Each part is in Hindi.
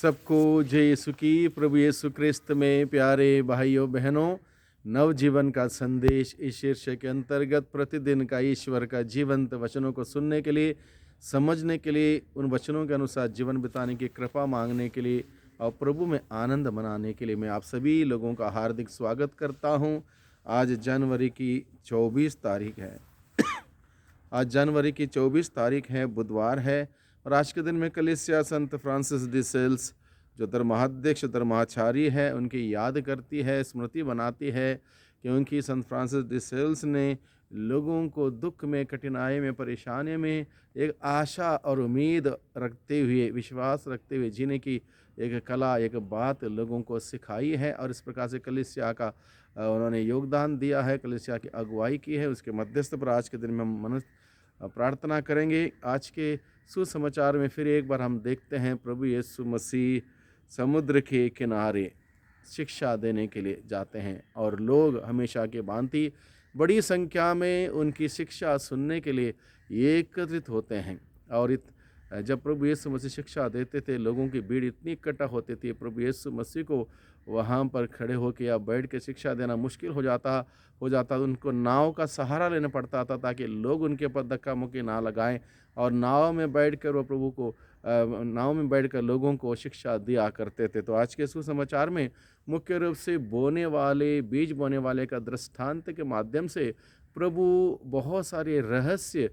सबको जय यीशु की। प्रभु यीशु क्रिस्त में प्यारे भाइयों बहनों, नवजीवन का संदेश इस शीर्षक के अंतर्गत प्रतिदिन का ईश्वर का जीवंत वचनों को सुनने के लिए, समझने के लिए, उन वचनों के अनुसार जीवन बिताने की कृपा मांगने के लिए और प्रभु में आनंद मनाने के लिए मैं आप सभी लोगों का हार्दिक स्वागत करता हूं। आज जनवरी की 24 तारीख है। आज जनवरी की 24 तारीख है, बुधवार है। और आज के दिन में कलीसिया संत फ्रांसिस डी सेल्स जो धर्माध्यक्ष धर्माचार्य है उनकी याद करती है, स्मृति बनाती है, क्योंकि संत फ्रांसिस डी सेल्स ने लोगों को दुख में, कठिनाई में, परेशानी में एक आशा और उम्मीद रखते हुए, विश्वास रखते हुए जीने की एक कला, एक बात लोगों को सिखाई है। और इस प्रकार से कलीसिया का उन्होंने योगदान दिया है, कलीसिया की अगुवाई की है। उसके मध्यस्थ पर आज के दिन में हम प्रार्थना करेंगे। आज के सुसमाचार में फिर एक बार हम देखते हैं प्रभु यीशु मसीह समुद्र के किनारे शिक्षा देने के लिए जाते हैं और लोग हमेशा के भांति बड़ी संख्या में उनकी शिक्षा सुनने के लिए एकत्रित होते हैं। और जब प्रभु यीशु मसीह शिक्षा देते थे, लोगों की भीड़ इतनी इकट्ठा होती थी, प्रभु यीशु मसीह को वहाँ पर खड़े होकर या बैठ के शिक्षा देना मुश्किल हो जाता उनको नाव का सहारा लेना पड़ता था ताकि लोग उनके ऊपर धक्का मुक्की ना लगाएं। और नाव में बैठकर वो प्रभु को नाव में बैठकर लोगों को शिक्षा दिया करते थे। तो आज के सुसमाचार में मुख्य रूप से बीज बोने वाले का दृष्टांत के माध्यम से प्रभु बहुत सारे रहस्य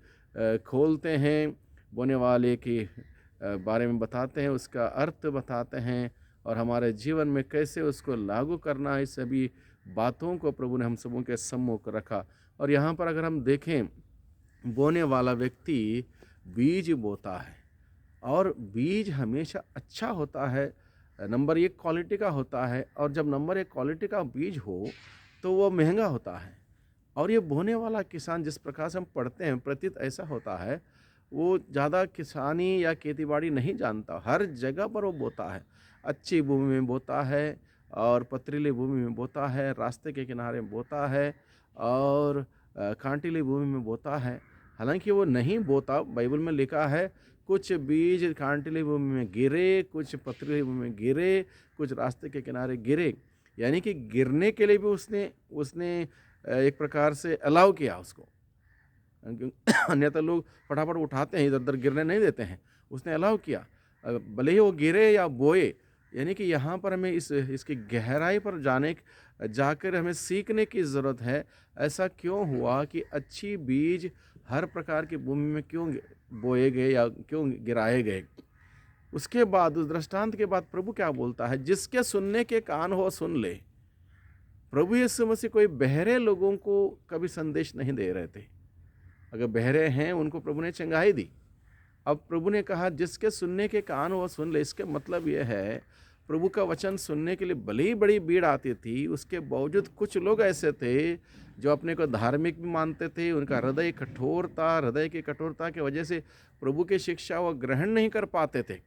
खोलते हैं, बोने वाले के बारे में बताते हैं, उसका अर्थ बताते हैं और हमारे जीवन में कैसे उसको लागू करना है। सभी बातों को प्रभु ने हम सबों के सम्मुख रखा। और यहाँ पर अगर हम देखें, बोने वाला व्यक्ति बीज बोता है और बीज हमेशा अच्छा होता है, नंबर 1 क्वालिटी का होता है। और जब नंबर 1 क्वालिटी का बीज हो तो वो महंगा होता है। और ये बोने वाला किसान, जिस प्रकार से हम पढ़ते हैं, प्रतीत ऐसा होता है वो ज़्यादा किसानी या खेतीबाड़ी नहीं जानता, हर जगह पर वो बोता है। अच्छी भूमि में बोता है और पथरीली भूमि में बोता है, रास्ते के किनारे में बोता है और कांटीली भूमि में बोता है। हालांकि वो नहीं बोता, बाइबल में लिखा है कुछ बीज कांटीली भूमि में गिरे, कुछ पथरीली भूमि में गिरे, कुछ रास्ते के किनारे गिरे। यानी कि गिरने के लिए भी उसने एक प्रकार से अलाउ किया उसको। अन्यथा लोग फटाफट उठाते हैं, इधर उधर गिरने नहीं देते हैं। उसने अलाउ किया, भले ही वो गिरे या बोए। यानी कि यहाँ पर हमें इसकी गहराई पर जाकर हमें सीखने की ज़रूरत है। ऐसा क्यों हुआ कि अच्छी बीज हर प्रकार की भूमि में क्यों बोए गए या क्यों गिराए गए। उसके बाद, उस दृष्टांत के बाद प्रभु क्या बोलता है, जिसके सुनने के कान हो सुन ले। प्रभु यीशु मसीह कोई बहरे लोगों को कभी संदेश नहीं दे रहे थे। अगर बहरे हैं उनको प्रभु ने चंगाई दी। अब प्रभु ने कहा जिसके सुनने के कान हो सुन ले। इसके मतलब यह है, प्रभु का वचन सुनने के लिए भले ही बड़ी भीड़ आती थी, उसके बावजूद कुछ लोग ऐसे थे जो अपने को धार्मिक भी मानते थे। उनका हृदय की कठोरता की वजह से प्रभु की शिक्षा वो ग्रहण नहीं कर पाते थे।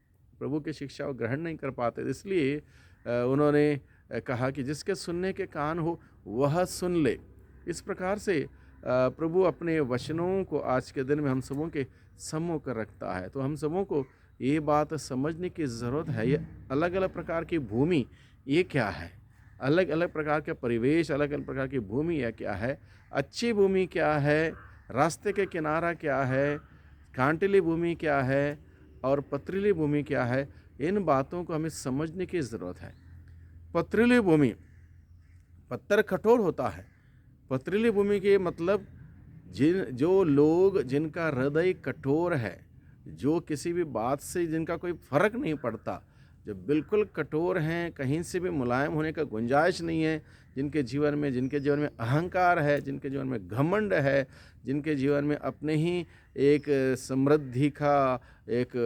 इसलिए उन्होंने कहा कि जिसके सुनने के कान हो वह सुन ले। इस प्रकार से प्रभु अपने वचनों को आज के दिन में हम सबों के सम्मुख रखता है। तो हम सबों को ये बात समझने की ज़रूरत है, ये अलग अलग प्रकार की भूमि ये क्या है, अलग अलग प्रकार के परिवेश, अलग अलग प्रकार की भूमि यह क्या है, अच्छी भूमि क्या है, रास्ते के किनारा क्या है, कांटीली भूमि क्या है और पथरीली भूमि क्या है। इन बातों को हमें समझने की ज़रूरत है। पथरीली भूमि, पत्थर कठोर होता है। पथरीली भूमि के मतलब जो लोग जिनका हृदय कठोर है, जो किसी भी बात से जिनका कोई फर्क नहीं पड़ता, जो बिल्कुल कठोर हैं, कहीं से भी मुलायम होने का गुंजाइश नहीं है, जिनके जीवन में अहंकार है, जिनके जीवन में घमंड है, जिनके जीवन में अपने ही एक समृद्धि का एक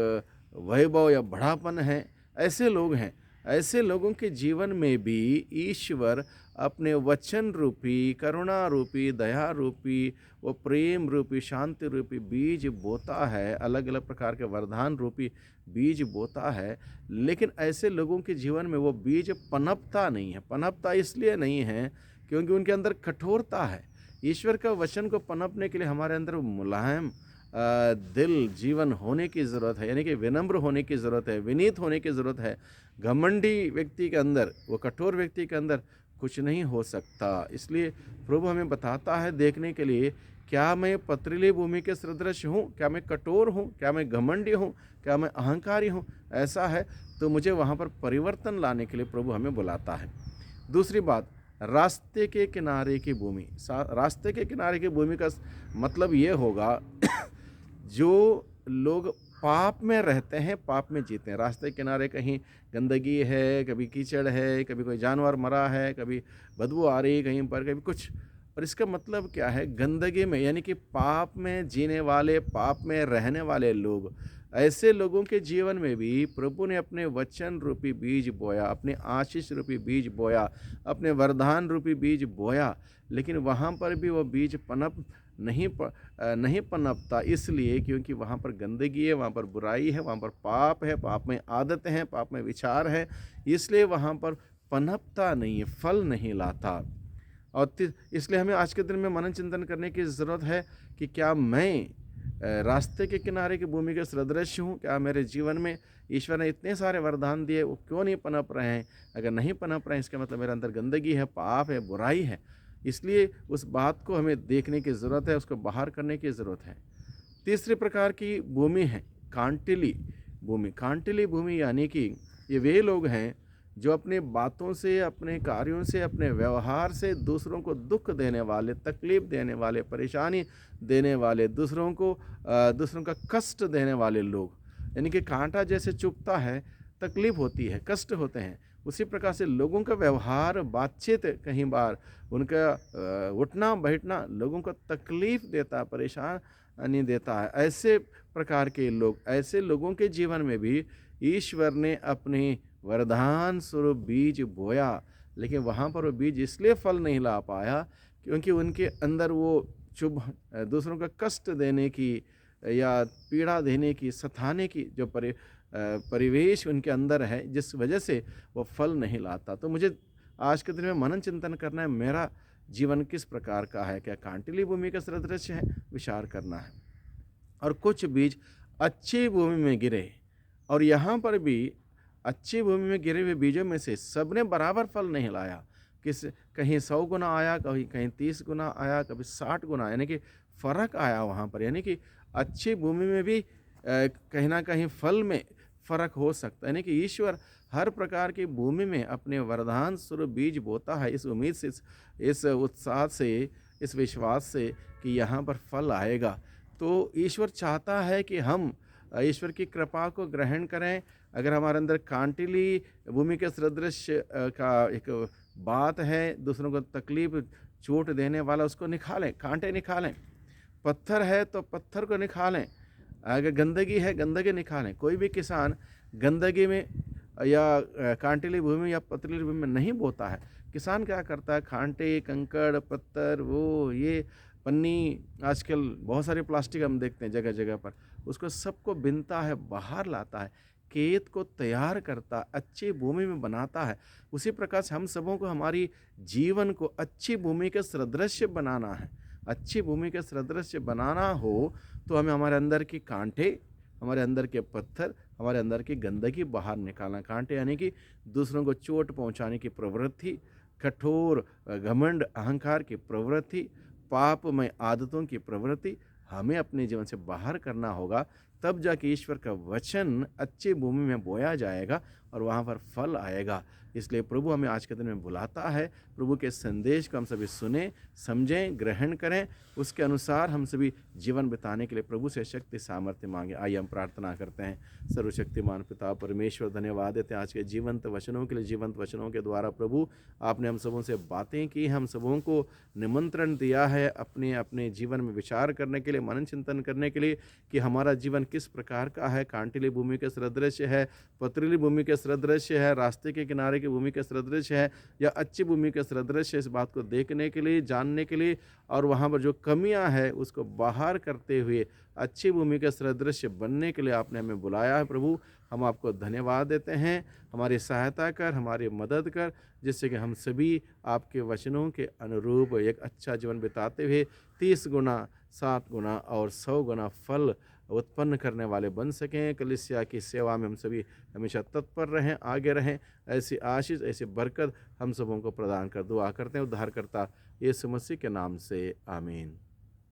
वैभव या बढ़ापन है, ऐसे लोग हैं। ऐसे लोगों के जीवन में भी ईश्वर अपने वचन रूपी, करुणा रूपी, दया रूपी, वो प्रेम रूपी, शांति रूपी बीज बोता है। अलग अलग प्रकार के वरदान रूपी बीज बोता है। लेकिन ऐसे लोगों के जीवन में वो बीज पनपता इसलिए नहीं है क्योंकि उनके अंदर कठोरता है। ईश्वर का वचन को पनपने के लिए हमारे अंदर मुलायम दिल जीवन होने की ज़रूरत है, यानी कि विनम्र होने की ज़रूरत है, विनीत होने की ज़रूरत है। घमंडी व्यक्ति के अंदर, वो कठोर व्यक्ति के अंदर कुछ नहीं हो सकता। इसलिए प्रभु हमें बताता है देखने के लिए, क्या मैं पथरीली भूमि के सदृश हूँ? क्या मैं कठोर हूँ? क्या मैं घमंडी हूँ? क्या मैं अहंकारी हूँ? ऐसा है तो मुझे वहाँ पर परिवर्तन लाने के लिए प्रभु हमें बुलाता है। दूसरी बात, रास्ते के किनारे की भूमि। रास्ते के किनारे की भूमि का मतलब ये होगा जो लोग पाप में रहते हैं, पाप में जीते हैं। रास्ते के किनारे कहीं गंदगी है, कभी कीचड़ है, कभी कोई जानवर मरा है, कभी बदबू आ रही है कहीं पर, कभी कुछ। और इसका मतलब क्या है? गंदगी में, यानी कि पाप में जीने वाले, पाप में रहने वाले लोग, ऐसे लोगों के जीवन में भी प्रभु ने अपने वचन रूपी बीज बोया, अपने आशीष रूपी बीज बोया, अपने वरदान रूपी बीज बोया, लेकिन वहाँ पर भी वो बीज नहीं पनपता, इसलिए क्योंकि वहाँ पर गंदगी है, वहाँ पर बुराई है, वहाँ पर पाप है, पाप में आदतें हैं, पाप में विचार है, इसलिए वहाँ पर पनपता नहीं है, फल नहीं लाता। और इसलिए हमें आज के दिन में मनन चिंतन करने की ज़रूरत है कि क्या मैं रास्ते के किनारे की भूमि के सदृश हूँ? क्या मेरे जीवन में ईश्वर ने इतने सारे वरदान दिए, वो क्यों नहीं पनप रहे हैं? अगर नहीं पनप रहे हैं, इसका मतलब मेरे अंदर गंदगी है, पाप है, बुराई है। इसलिए उस बात को हमें देखने की ज़रूरत है, उसको बाहर करने की ज़रूरत है। तीसरी प्रकार की भूमि है कांटिली भूमि। कांटिली भूमि यानी कि ये वे लोग हैं जो अपने बातों से, अपने कार्यों से, अपने व्यवहार से दूसरों को दुख देने वाले, तकलीफ़ देने वाले, परेशानी देने वाले, दूसरों का कष्ट देने वाले लोग, यानी कि कांटा जैसे चुभता है, तकलीफ़ होती है, कष्ट होते हैं, उसी प्रकार से लोगों का व्यवहार, बातचीत कहीं बार उनका उठना बैठना लोगों को तकलीफ़ देता है, परेशानी देता है। ऐसे प्रकार के लोग, ऐसे लोगों के जीवन में भी ईश्वर ने अपने वरदान स्वरूप बीज बोया, लेकिन वहाँ पर वो बीज इसलिए फल नहीं ला पाया क्योंकि उनके अंदर वो दूसरों का कष्ट देने की या पीड़ा देने की, सताने की जो परिवेश उनके अंदर है, जिस वजह से वो फल नहीं लाता। तो मुझे आज के दिन में मनन चिंतन करना है, मेरा जीवन किस प्रकार का है? क्या कांटिली भूमि का सदृश है? विचार करना है। और कुछ बीज अच्छी भूमि में गिरे, और यहाँ पर भी अच्छी भूमि में गिरे हुए बीजों में से सबने बराबर फल नहीं लाया। कहीं 100 गुना आया, कहीं 30 गुना आया, कभी 60 गुना, यानी कि फ़र्क आया वहाँ पर। यानी कि अच्छी भूमि में भी कहीं ना कहीं फल में फ़र्क हो सकता है। यानी कि ईश्वर हर प्रकार की भूमि में अपने वरदान स्वरूप बीज बोता है, इस उम्मीद से, इस उत्साह से, इस विश्वास से कि यहाँ पर फल आएगा। तो ईश्वर चाहता है कि हम ईश्वर की कृपा को ग्रहण करें। अगर हमारे अंदर कांटिली भूमि के सदृश का एक बात है, दूसरों को तकलीफ, चोट देने वाला, उसको निकालें, कांटे निकालें। पत्थर है तो पत्थर को निकालें। अगर गंदगी है, गंदगी निकालें। कोई भी किसान गंदगी में या कांटिली भूमि या पथरीली भूमि में नहीं बोता है। किसान क्या करता है? कांटे, कंकड़, पत्थर, वो ये पन्नी, आजकल बहुत सारे प्लास्टिक हम देखते हैं जगह जगह पर, उसको सबको बिनता है, बाहर लाता है, खेत को तैयार करता, अच्छी भूमि में बनाता है। उसी प्रकार से हम सबों को हमारी जीवन को अच्छी भूमि के सदृश बनाना है। अच्छी भूमि के सदृश बनाना हो तो हमें हमारे अंदर की कांटे, हमारे अंदर के पत्थर, हमारे अंदर की गंदगी बाहर निकालना। कांटे यानी कि दूसरों को चोट पहुंचाने की प्रवृत्ति, कठोर घमंड, अहंकार की प्रवृत्ति, पापमय आदतों की प्रवृत्ति हमें अपने जीवन से बाहर करना होगा। तब जाके ईश्वर का वचन अच्छी भूमि में बोया जाएगा और वहाँ पर फल आएगा। इसलिए प्रभु हमें आज के दिन में बुलाता है। प्रभु के संदेश को हम सभी सुने, समझें, ग्रहण करें, उसके अनुसार हम सभी जीवन बिताने के लिए प्रभु से शक्ति सामर्थ्य मांगे। आइए हम प्रार्थना करते हैं। सर्वशक्तिमान पिता परमेश्वर, धन्यवाद देते हैं आज के जीवंत वचनों के लिए। जीवंत वचनों के द्वारा प्रभु आपने हम सबों से बातें की, हम सबों को निमंत्रण दिया है अपने अपने जीवन में विचार करने के लिए, मनन चिंतन करने के लिए कि हमारा जीवन किस प्रकार का है। कांटिली भूमि के सदृश है, पथरीली भूमि के सदृश है, रास्ते के किनारे की भूमि के सदृश है या अच्छी भूमि के सदृश है, इस बात को देखने के लिए, जानने के लिए, और वहाँ पर जो कमियां है उसको बाहर करते हुए अच्छी भूमि के सदृश बनने के लिए आपने हमें बुलाया है। प्रभु हम आपको धन्यवाद देते हैं। हमारी सहायता कर, हमारी मदद कर, जिससे कि हम सभी आपके वचनों के अनुरूप एक अच्छा जीवन बिताते हुए 30 गुना, 60 गुना और 100 गुना फल उत्पन्न करने वाले बन सकें। कलीसिया की सेवा में हम सभी हमेशा तत्पर रहें, आगे रहें। ऐसी आशीष, ऐसी बरकत हम सबों को प्रदान कर दुआ करते हैं उद्धारकर्ता यीशु मसीह के नाम से, आमीन।